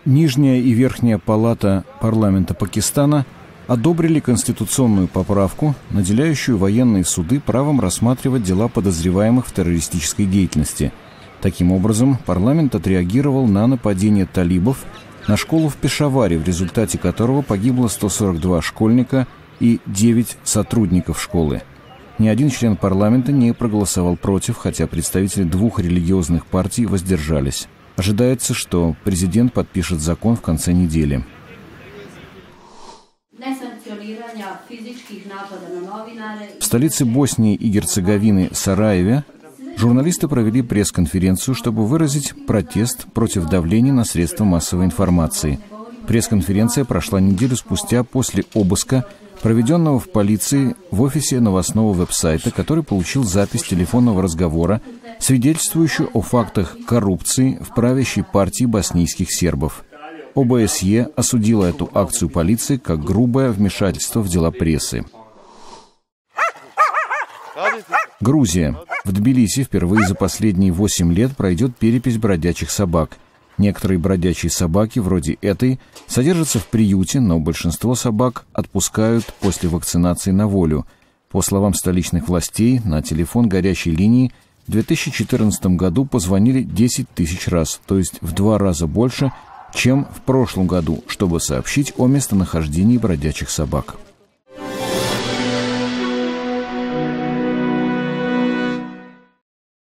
Нижняя и Верхняя палата парламента Пакистана одобрили конституционную поправку, наделяющую военные суды правом рассматривать дела подозреваемых в террористической деятельности. Таким образом, парламент отреагировал на нападение талибов на школу в Пешаваре, в результате которого погибло 142 школьника и 9 сотрудников школы. Ни один член парламента не проголосовал против, хотя представители двух религиозных партий воздержались. Ожидается, что президент подпишет закон в конце недели. В столице Боснии и Герцеговины Сараеве журналисты провели пресс-конференцию, чтобы выразить протест против давления на средства массовой информации. Пресс-конференция прошла неделю спустя после обыска, проведенного в полиции в офисе новостного веб-сайта, который получил запись телефонного разговора, свидетельствующую о фактах коррупции в правящей партии боснийских сербов. ОБСЕ осудила эту акцию полиции как грубое вмешательство в дела прессы. Грузия. В Тбилиси впервые за последние 8 лет пройдет перепись бродячих собак. Некоторые бродячие собаки, вроде этой, содержатся в приюте, но большинство собак отпускают после вакцинации на волю. По словам столичных властей, на телефон горячей линии в 2014 году позвонили 10 тысяч раз, то есть в 2 раза больше, чем в прошлом году, чтобы сообщить о местонахождении бродячих собак.